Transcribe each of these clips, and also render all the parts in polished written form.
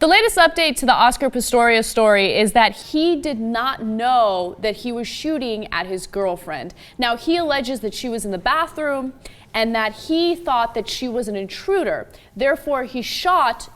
The latest update to the Oscar Pistorius story is that he did not know that he was shooting at his girlfriend. Now, he alleges that she was in the bathroom and that he thought that she was an intruder. Therefore, he shot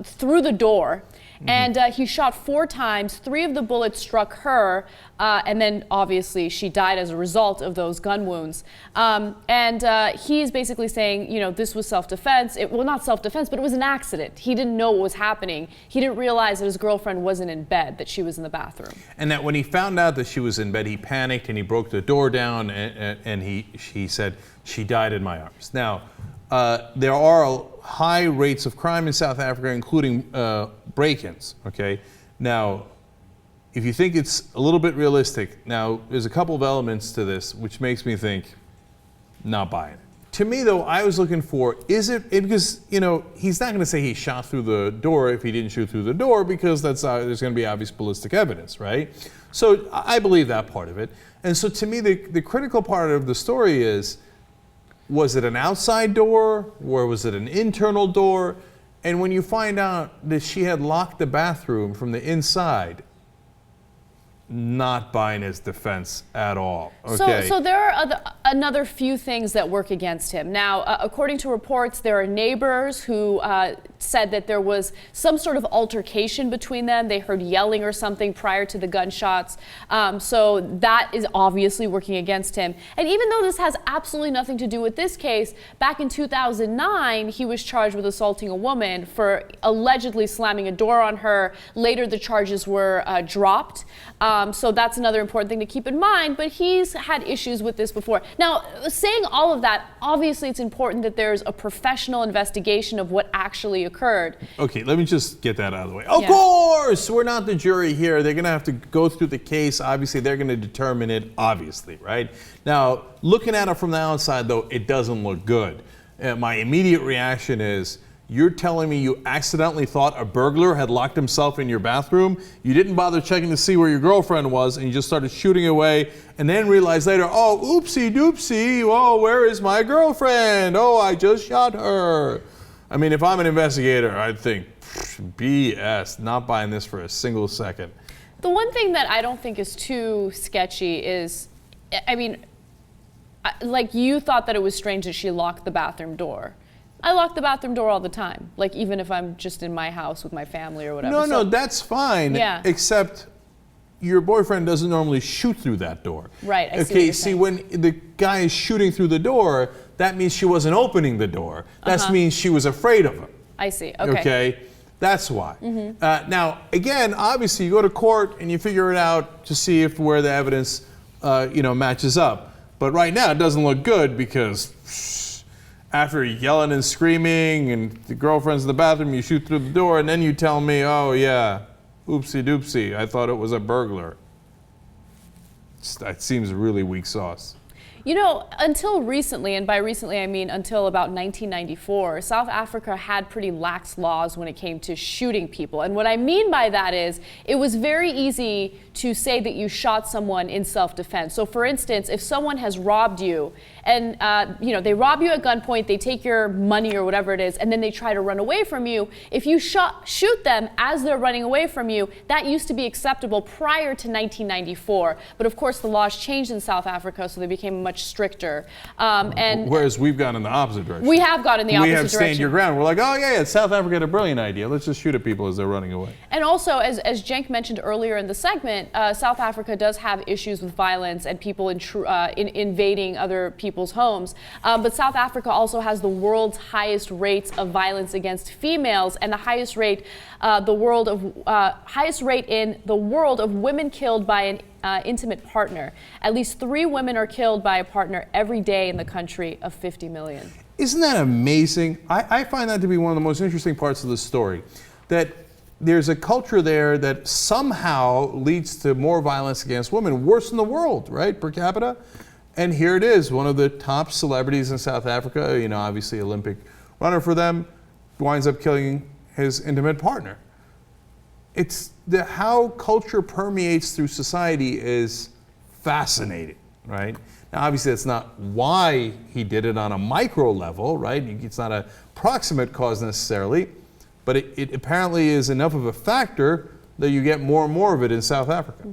through the door. And he shot 4 times. 3 of the bullets struck her, and then obviously she died as a result of those gun wounds. He's basically saying, you know, this was self-defense. Well, not self-defense, but it was an accident. He didn't know what was happening. He didn't realize that his girlfriend wasn't in bed, that she was in the bathroom. And that when he found out that she was in bed, he panicked and he broke the door down, and he said, she died in my arms. Now, there are high rates of crime in South Africa, including break-ins, okay? Now, if you think it's a little bit realistic, now, there's a couple of elements to this which makes me think, not buying it. To me, though, I was looking for, because, you know, he's not going to say he shot through the door if he didn't shoot through the door, because there's going to be obvious ballistic evidence, right? So I believe that part of it. And so to me, the critical part of the story is, was it an outside door, or was it an internal door? And when you find out that she had locked the bathroom from the inside, not buying his defense at all. Okay. So there are another few things that work against him. Now, according to reports, there are neighbors who said that there was some sort of altercation between them. They heard yelling or something prior to the gunshots. So that is obviously working against him. And even though this has absolutely nothing to do with this case, back in 2009, he was charged with assaulting a woman for allegedly slamming a door on her. Later, the charges were dropped. So that's another important thing to keep in mind, but he's had issues with this before. Now, saying all of that, obviously it's important that there's a professional investigation of what actually occurred. Okay, let me just get that out of the way. Of course, we're not the jury here. They're gonna have to go through the case. Obviously, they're gonna determine it, obviously, right? Now, looking at it from the outside, though, it doesn't look good. My immediate reaction is, you're telling me you accidentally thought a burglar had locked himself in your bathroom? You didn't bother checking to see where your girlfriend was, and you just started shooting away, and then realized later, oh, oopsie doopsie, oh, where is my girlfriend? Oh, I just shot her. I mean, if I'm an investigator, I'd think, BS, not buying this for a single second. The one thing that I don't think is too sketchy is, I mean, like you thought that it was strange that she locked the bathroom door. I lock the bathroom door all the time, like even if I'm just in my house with my family or whatever. No, that's fine. Yeah. Except your boyfriend doesn't normally shoot through that door. Right. I see Okay. See, when the guy is shooting through the door, that means she wasn't opening the door. That means she was afraid of him. I see. Okay. Okay. That's why. Now, again, obviously, you go to court and you figure it out to see if where the evidence, matches up. But right now, it doesn't look good because. After yelling and screaming and the girlfriend's in the bathroom, you shoot through the door, and then you tell me, oh yeah, oopsie doopsie, I thought it was a burglar. That seems really weak sauce. You know, until recently, and by recently I mean until about 1994, South Africa had pretty lax laws when it came to shooting people. And what I mean by that is, it was very easy to say that you shot someone in self-defense. So for instance, if someone has robbed you, and they rob you at gunpoint, they take your money or whatever it is, and then they try to run away from you, if you shoot them as they're running away from you, that used to be acceptable prior to 1994. But of course the laws changed in South Africa, so they became much stricter. Whereas we've gone in the opposite direction. We have gone in the opposite direction. We have stayed your ground. We're like, oh yeah, South Africa had a brilliant idea. Let's just shoot at people as they're running away. And also, as Cenk mentioned earlier in the segment, South Africa does have issues with violence and people invading other people's homes. But South Africa also has the world's highest rates of violence against females and the highest rate in the world of women killed by an intimate partner. At least 3 women are killed by a partner every day in the country of 50 million. Isn't that amazing? I find that to be one of the most interesting parts of the story. That there's a culture there that somehow leads to more violence against women, worse in the world, right, per capita? And here it is, one of the top celebrities in South Africa, obviously Olympic runner for them, winds up killing his intimate partner. It's how culture permeates through society is fascinating, right? Now, obviously, that's not why he did it on a micro level, right? It's not a proximate cause necessarily, but it apparently is enough of a factor that you get more and more of it in South Africa.